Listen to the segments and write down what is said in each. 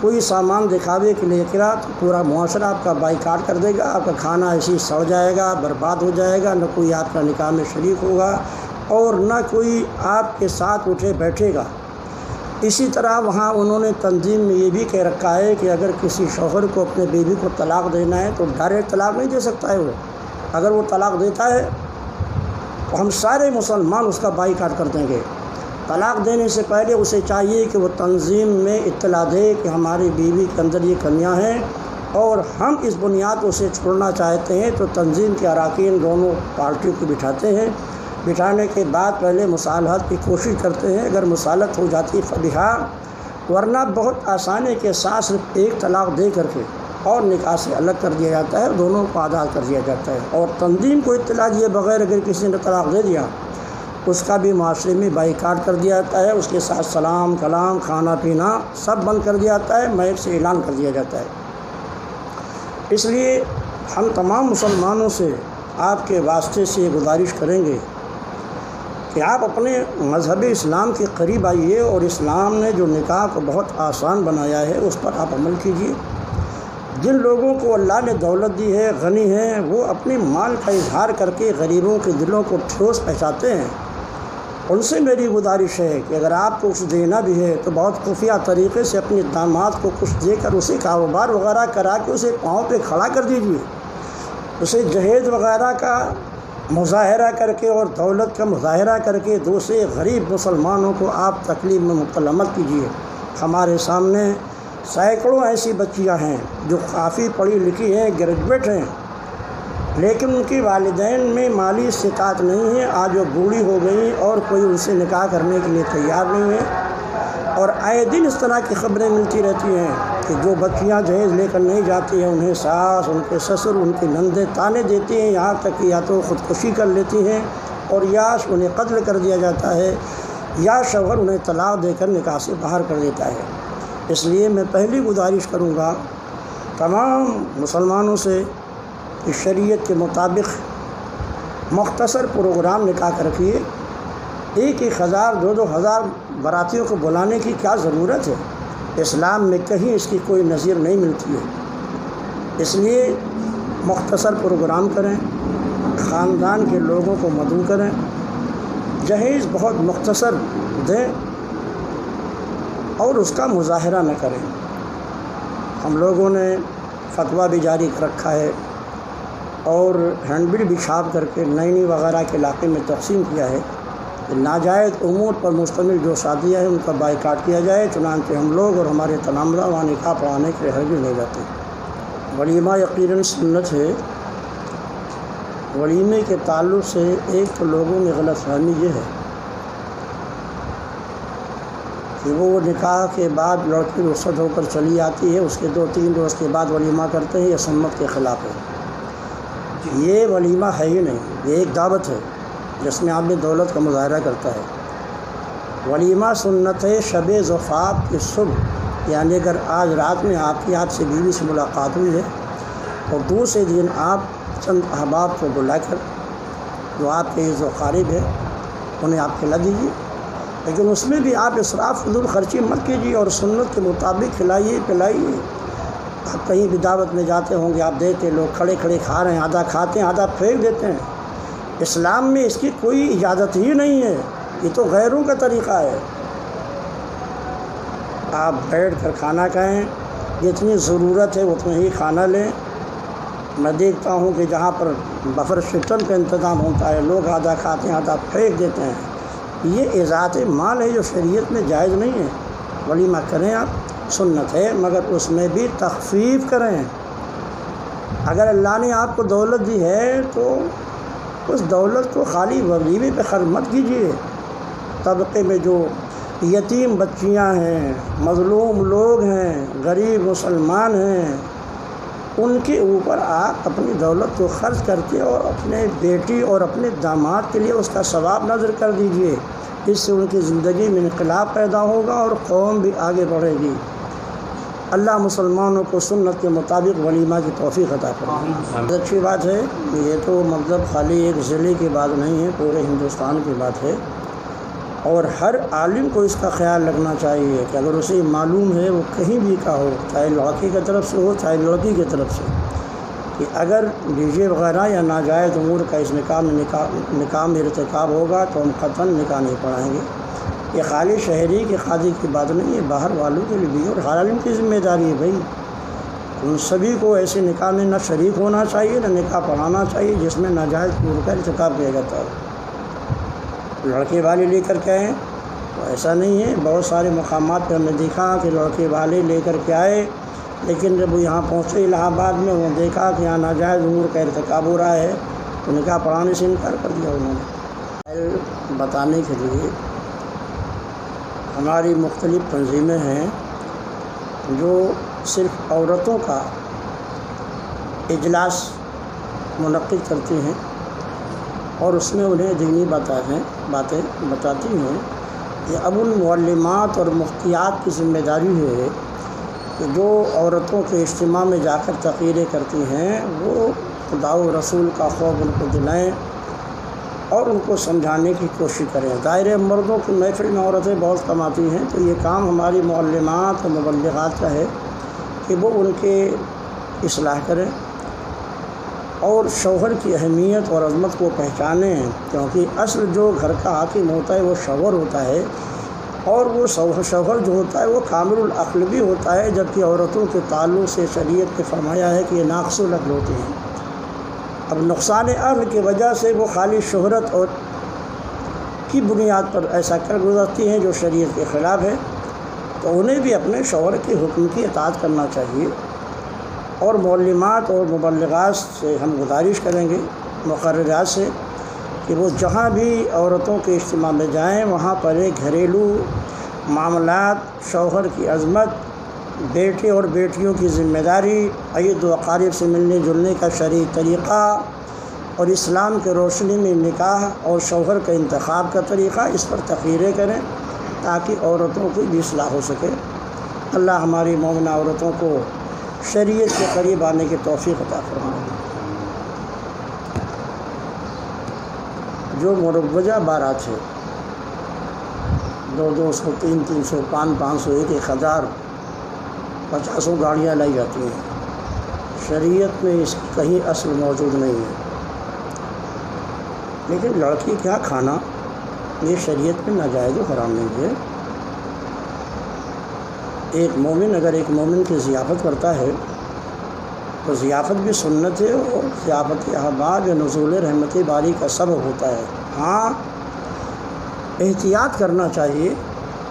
کوئی سامان دکھاوے کے لیے کرا تو پورا معاشرہ آپ کا بائیکاٹ کر دے گا، آپ کا کھانا ایسے ہی سڑ جائے گا، برباد ہو جائے گا، نہ کوئی آپ کا نکاح میں شریک ہوگا اور نہ کوئی آپ کے ساتھ اٹھے بیٹھے گا۔ اسی طرح وہاں انہوں نے تنظیم میں یہ بھی کہہ رکھا ہے کہ اگر کسی شوہر کو اپنے بیوی کو طلاق دینا ہے تو ڈائریکٹ طلاق نہیں دے سکتا ہے وہ۔ اگر وہ طلاق دیتا ہے تو ہم سارے مسلمان اس کا بائیکاٹ کر دیں گے۔ طلاق دینے سے پہلے اسے چاہیے کہ وہ تنظیم میں اطلاع دے کہ ہماری بیوی کے اندر یہ کمیاں ہیں اور ہم اس بنیاد کو اسے چھوڑنا چاہتے ہیں، تو تنظیم کے اراکین دونوں پارٹیوں کو بٹھاتے ہیں۔ بٹھانے کے بعد پہلے مصالحت کی کوشش کرتے ہیں، اگر مصالحت ہو جاتی فبہا، ورنہ بہت آسانی کے ساتھ صرف ایک طلاق دے کر کے اور نکاح سے الگ کر دیا جاتا ہے، دونوں کو آزاد کر دیا جاتا ہے۔ اور تنظیم کو اطلاع دیے بغیر اگر کسی نے طلاق دے دیا اس کا بھی معاشرے میں بائیکاٹ کر دیا جاتا ہے، اس کے ساتھ سلام کلام کھانا پینا سب بند کر دیا جاتا ہے، مہر سے اعلان کر دیا جاتا ہے۔ اس لیے ہم تمام مسلمانوں سے آپ کے واسطے سے یہ گزارش کریں گے کہ آپ اپنے مذہب اسلام کے قریب آئیے اور اسلام نے جو نکاح کو بہت آسان بنایا ہے اس پر آپ عمل کیجیے۔ جن لوگوں کو اللہ نے دولت دی ہے، غنی ہیں، وہ اپنے مال کا اظہار کر کے غریبوں کے دلوں کو ٹھوس پہنچاتے ہیں۔ ان سے میری گزارش ہے کہ اگر آپ کو کچھ دینا بھی ہے تو بہت خفیہ طریقے سے اپنے داماد کو کچھ دے کر اسے کاروبار وغیرہ کرا کے اسے پاؤں پہ کھڑا کر دیجیے، اسے جہیز وغیرہ کا مظاہرہ کر کے اور دولت کا مظاہرہ کر کے دوسرے غریب مسلمانوں کو آپ تکلیف میں مبتلا مت کیجیے۔ ہمارے سامنے سینکڑوں ایسی بچیاں ہیں جو کافی پڑھی لکھی ہیں، گریجویٹ ہیں، لیکن ان کی والدین میں مالی استطاعت نہیں ہے، آج وہ بوڑھی ہو گئی اور کوئی ان سے نکاح کرنے کے لیے تیار نہیں ہے۔ اور آئے دن اس طرح کی خبریں ملتی رہتی ہیں کہ جو بچیاں جہیز لے کر نہیں جاتی ہیں انہیں ساس، ان کے سسر، ان کے نندے تانے دیتی ہیں، یہاں تک کہ یا تو خودکشی کر لیتی ہیں اور یا انہیں قتل کر دیا جاتا ہے یا شوہر انہیں طلاق دے کر نکاح سے باہر کر دیتا ہے۔ اس لیے میں پہلی گزارش کروں گا تمام مسلمانوں سے کہ شریعت کے مطابق مختصر پروگرام نکاح کا رکھیے۔ 1,000 2,000 براتیوں کو بلانے کی کیا ضرورت ہے؟ اسلام میں کہیں اس کی کوئی نظیر نہیں ملتی ہے۔ اس لیے مختصر پروگرام کریں، خاندان کے لوگوں کو مدعو کریں، جہیز بہت مختصر دیں اور اس کا مظاہرہ نہ کریں۔ ہم لوگوں نے فتویٰ بھی جاری کر رکھا ہے اور ہینڈ بل بھی چھاپ کر کے نینی وغیرہ کے علاقے میں تقسیم کیا ہے کہ ناجائز امور پر مشتمل جو شادیاں ہیں ان کا بائیکاٹ کیا جائے۔ چنانچہ ہم لوگ اور ہمارے تلامذہ وہاں نکاح پڑھانے کے لیے ہرگز نہیں جاتے۔ ولیمہ یقیناً سنت ہے۔ ولیمے کے تعلق سے ایک تو لوگوں میں غلط فہمی یہ ہے کہ وہ نکاح کے بعد لڑکی رخصت ہو کر چلی آتی ہے، اس کے 2-3 روز کے بعد ولیمہ کرتے ہیں، یہ سنت کے خلاف ہے۔ یہ ولیمہ ہے ہی نہیں، یہ ایک دعوت ہے جس میں آدمی دولت کا مظاہرہ کرتا ہے۔ ولیمہ سنت ہے شب زفاف کی صبح، یعنی اگر آج رات میں آپ سے بیوی سے ملاقات ہوئی ہے اور دوسرے دن آپ چند احباب کو بلا کر جو آپ کے عزیز و قارب ہے انہیں آپ کھلا دیجیے، لیکن اس میں بھی آپ اسراف فضول خرچی مت کیجیے اور سنت کے مطابق کھلائیے پلائیے۔ آپ کہیں بھی دعوت میں جاتے ہوں گے، آپ دیکھتے لوگ کھڑے کھڑے کھا رہے ہیں، آدھا کھاتے ہیں آدھا پھینک دیتے ہیں۔ اسلام میں اس کی کوئی اجازت ہی نہیں ہے، یہ تو غیروں کا طریقہ ہے۔ آپ بیٹھ کر کھانا کھائیں، جتنی ضرورت ہے اتنا ہی کھانا لیں۔ میں دیکھتا ہوں کہ جہاں پر بفر سسٹم کا انتظام ہوتا ہے لوگ آدھا کھاتے ہیں آدھا پھینک دیتے ہیں، یہ اضاعت مال ہے جو شریعت میں جائز نہیں ہے۔ ولیمہ کریں آپ، سنت ہے، مگر اس میں بھی تخفیف کریں۔ اگر اللہ نے آپ کو دولت دی ہے تو اس دولت کو خالی ولیمے پہ خرچ مت کیجیے۔ طبقے میں جو یتیم بچیاں ہیں، مظلوم لوگ ہیں، غریب مسلمان ہیں، ان کے اوپر آپ اپنی دولت کو خرچ کر کے اور اپنے بیٹی اور اپنے داماد کے لیے اس کا ثواب نظر کر دیجیے۔ اس سے ان کی زندگی میں انقلاب پیدا ہوگا اور قوم بھی آگے بڑھے گی۔ اللہ مسلمانوں کو سنت کے مطابق ولیمہ کی توفیق عطا فرمائے۔ اچھی بات ہے، یہ تو مطلب خالی ایک ضلع کی بات نہیں ہے، پورے ہندوستان کی بات ہے۔ اور ہر عالم کو اس کا خیال رکھنا چاہیے کہ اگر اسے معلوم ہے، وہ کہیں بھی کا ہو، چاہے لڑکی کی طرف سے ہو چاہے لڑکی کی طرف سے، کہ اگر ڈی جے وغیرہ یا ناجائز امور کا اس نکاح میں ارتکاب ہوگا تو ہم قطعاً نکاح نہیں پڑھائیں گے۔ یہ خالی شہری کے قاضی کی بات نہیں، یہ باہر والوں کے لیے بھی، اور ہر عالم کی ذمہ داری ہے بھائی۔ ان سبھی کو ایسے نکاح میں نہ شریک ہونا چاہیے نہ نکاح پڑھانا چاہیے جس میں ناجائز امور کا ارتکاب کیا جاتا ہے۔ لڑکے والے لے کر کے آئیں تو ایسا نہیں ہے، بہت سارے مقامات پہ ہم نے دیکھا کہ لڑکے والے لے کر کے آئے، لیکن جب وہ یہاں پہنچے الہ آباد میں، وہ دیکھا کہ یہاں ناجائز امور کا ارتکاب ہو رہا ہے تو نکاح پڑھانے سے انکار کر دیا انہوں نے۔ بتانے کے لیے ہماری مختلف تنظیمیں ہیں جو صرف عورتوں کا اجلاس منعقد کرتی ہیں اور اس میں انہیں دینی باتیں بتاتی ہیں۔ یہ اب ان معلمات اور مفتیات کی ذمہ داری ہے کہ جو عورتوں کے اجتماع میں جا کر تقریریں کرتی ہیں وہ خدا و رسول کا خوف ان کو دلائیں اور ان کو سمجھانے کی کوشش کریں۔ ظاہر مردوں کی محفل میں عورتیں بہت کم آتی ہیں، تو یہ کام ہماری معلمات اور مبلغات کا ہے کہ وہ ان کے اصلاح کریں اور شوہر کی اہمیت اور عظمت کو پہچانیں، کیونکہ اصل جو گھر کا حاکم ہوتا ہے وہ شوہر ہوتا ہے، اور وہ شوہر جو ہوتا ہے وہ کامل العقل بھی ہوتا ہے، جبکہ عورتوں کے تعلق سے شریعت نے فرمایا ہے کہ یہ ناقص العقل ہوتے ہیں۔ اب نقصان عقل کی وجہ سے وہ خالی شہرت اور کی بنیاد پر ایسا کر گزرتی ہیں جو شریعت کے خلاف ہے، تو انہیں بھی اپنے شوہر کے حکم کی اطاعت کرنا چاہیے۔ اور معلمات اور مبلغات سے ہم گزارش کریں گے، مقررات سے، کہ وہ جہاں بھی عورتوں کے اجتماع میں جائیں وہاں پر ایک گھریلو معاملات، شوہر کی عظمت، بیٹے اور بیٹیوں کی ذمہ داری، عید و اقارب سے ملنے جلنے کا شرعی طریقہ اور اسلام کے روشنی میں نکاح اور شوہر کا انتخاب کا طریقہ، اس پر تقریریں کریں تاکہ عورتوں کی بھی اصلاح ہو سکے۔ اللہ ہماری مومنہ عورتوں کو شریعت کے قریب آنے کی توفیق عطا فرمائے۔ جو مروجہ بارات ہے، 200 300 500 1000 50 گاڑیاں لائی جاتی ہیں، شریعت میں اس کی کہیں اصل موجود نہیں ہے۔ لیکن لڑکی کیا کھانا یہ شریعت میں ناجائز و حرام نہیں ہے۔ ایک مومن اگر ایک مومن کی ضیافت کرتا ہے تو ضیافت بھی سنت ہے، اور ضیافت احباب یا نزول رحمت باری کا سبب ہوتا ہے۔ ہاں احتیاط کرنا چاہیے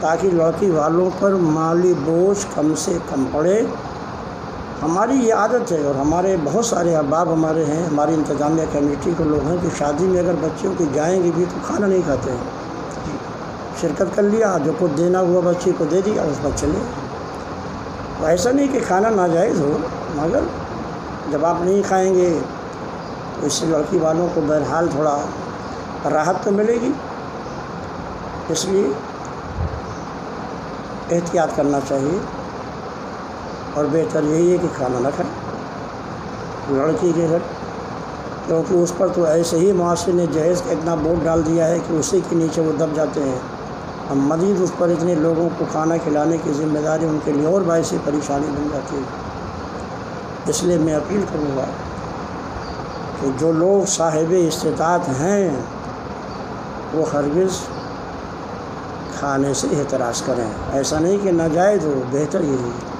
تاکہ لڑکی والوں پر مالی بوجھ کم سے کم پڑے۔ ہماری یہ عادت ہے، اور ہمارے بہت سارے احباب ہمارے ہیں، ہماری انتظامیہ کمیٹی کے لوگ ہیں کہ شادی میں اگر بچوں کی جائیں گے بھی تو کھانا نہیں کھاتے ہیں، شرکت کر لیا، جو کچھ دینا ہوا بچے کو دے دیا، اس پر چلے۔ تو ایسا نہیں کہ کھانا ناجائز ہو، مگر جب آپ نہیں کھائیں گے تو اس سے لڑکی والوں کو بہرحال تھوڑا راحت تو ملے گی، اس لیے احتیاط کرنا چاہیے، اور بہتر یہی ہے کہ کھانا نہ کھائیں لڑکی کے گھر، کیونکہ اس پر تو ایسے ہی معاشرے نے جہیز کا اتنا بورڈ ڈال دیا ہے کہ اسی کے نیچے وہ دب جاتے ہیں، اور مزید اس پر اتنے لوگوں کو کھانا کھلانے کی ذمہ داری ان کے لیے اور باعث پریشانی بن جاتی ہے۔ اس لیے میں اپیل کروں گا کہ جو لوگ صاحب استطاعت ہیں وہ ہرگز کھانے سے احتراز کریں، ایسا نہیں کہ ناجائز ہو، بہتر یہی ہے۔